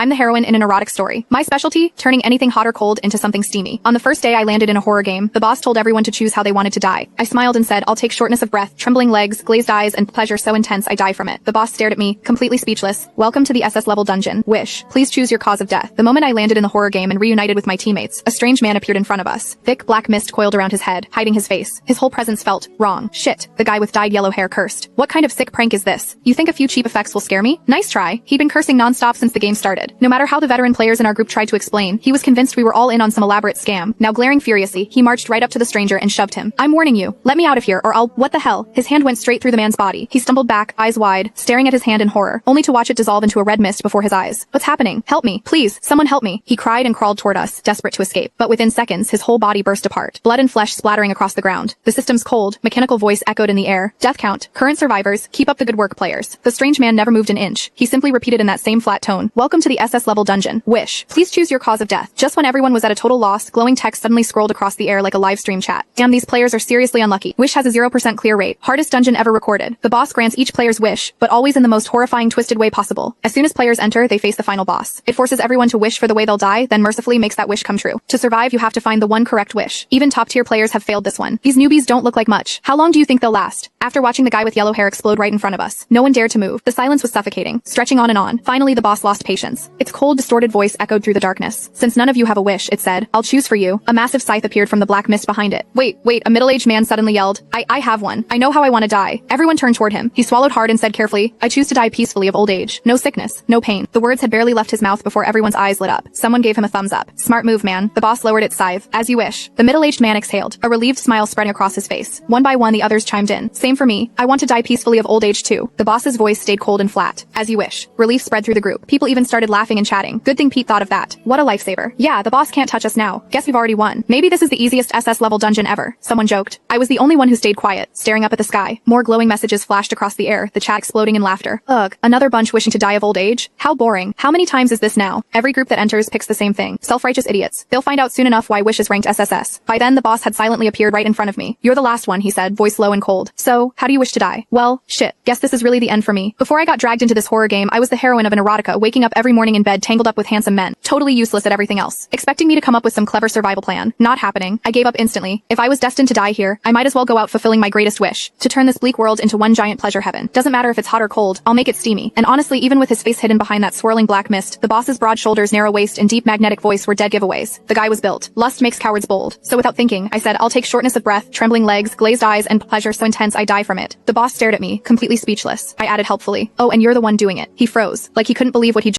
I'm the heroine in an erotic story. My specialty, turning anything hot or cold into something steamy. On the first day I landed in a horror game, the boss told everyone to choose how they wanted to die. I smiled and said, I'll take shortness of breath, trembling legs, glazed eyes, and pleasure so intense I die from it. The boss stared at me, completely speechless. Welcome to the SS level dungeon. Wish. Please choose your cause of death. The moment I landed in the horror game and reunited with my teammates, a strange man appeared in front of us. Thick black mist coiled around his head, hiding his face. His whole presence felt wrong. Shit. The guy with dyed yellow hair cursed. What kind of sick prank is this? You think a few cheap effects will scare me? Nice try. He'd been cursing nonstop since the game started. No matter how the veteran players in our group tried to explain, he was convinced we were all in on some elaborate scam. Now glaring furiously, he marched right up to the stranger and shoved him. I'm warning you. Let me out of here or I'll— What the hell? His hand went straight through the man's body. He stumbled back, eyes wide, staring at his hand in horror, only to watch it dissolve into a red mist before his eyes. What's happening? Help me. Please, someone help me. He cried and crawled toward us, desperate to escape. But within seconds, his whole body burst apart. Blood and flesh splattering across the ground. The system's cold, mechanical voice echoed in the air. Death count. Current survivors, keep up the good work, players. The strange man never moved an inch. He simply repeated in that same flat tone. Welcome to the SS level dungeon. Wish. Please choose your cause of death. Just when everyone was at a total loss, glowing text suddenly scrolled across the air like a live stream chat. Damn, these players are seriously unlucky. Wish has a 0% clear rate. Hardest dungeon ever recorded. The boss grants each player's wish, but always in the most horrifying twisted way possible. As soon as players enter, they face the final boss. It forces everyone to wish for the way they'll die, then mercifully makes that wish come true. To survive, you have to find the one correct wish. Even top-tier players have failed this one. These newbies don't look like much. How long do you think they'll last? After watching the guy with yellow hair explode right in front of us, no one dared to move. The silence was suffocating, stretching on and on. Finally, the boss lost patience. Its cold, distorted voice echoed through the darkness. Since none of you have a wish, it said, I'll choose for you. A massive scythe appeared from the black mist behind it. Wait, a middle-aged man suddenly yelled, I have one. I know how I want to die. Everyone turned toward him. He swallowed hard and said carefully, I choose to die peacefully of old age. No sickness, no pain. The words had barely left his mouth before everyone's eyes lit up. Someone gave him a thumbs up. Smart move, man. The boss lowered its scythe. As you wish. The middle-aged man exhaled, a relieved smile spreading across his face. One by one, the others chimed in. Same for me. I want to die peacefully of old age too. The boss's voice stayed cold and flat. As you wish. Relief spread through the group. People even started laughing and chatting. Good thing Pete thought of that. What a lifesaver. Yeah, the boss can't touch us now. Guess we've already won. Maybe this is the easiest SS level dungeon ever. Someone joked. I was the only one who stayed quiet, staring up at the sky. More glowing messages flashed across the air, the chat exploding in laughter. Ugh, another bunch wishing to die of old age? How boring. How many times is this now? Every group that enters picks the same thing. Self-righteous idiots. They'll find out soon enough why Wish is ranked SSS. By then, the boss had silently appeared right in front of me. You're the last one, he said, voice low and cold. So, how do you wish to die? Well, shit. Guess this is really the end for me. Before I got dragged into this horror game, I was the heroine of an erotica, waking up every morning in bed tangled up with handsome men. Totally useless at everything else. Expecting me to come up with some clever survival plan. Not happening. I gave up instantly. If I was destined to die here, I might as well go out fulfilling my greatest wish. To turn this bleak world into one giant pleasure heaven. Doesn't matter if it's hot or cold, I'll make it steamy. And honestly, even with his face hidden behind that swirling black mist, the boss's broad shoulders, narrow waist, and deep magnetic voice were dead giveaways. The guy was built. Lust makes cowards bold. So without thinking, I said, I'll take shortness of breath, trembling legs, glazed eyes, and pleasure so intense I die from it. The boss stared at me, completely speechless. I added helpfully, oh, and you're the one doing it. He froze, like he couldn't believe what he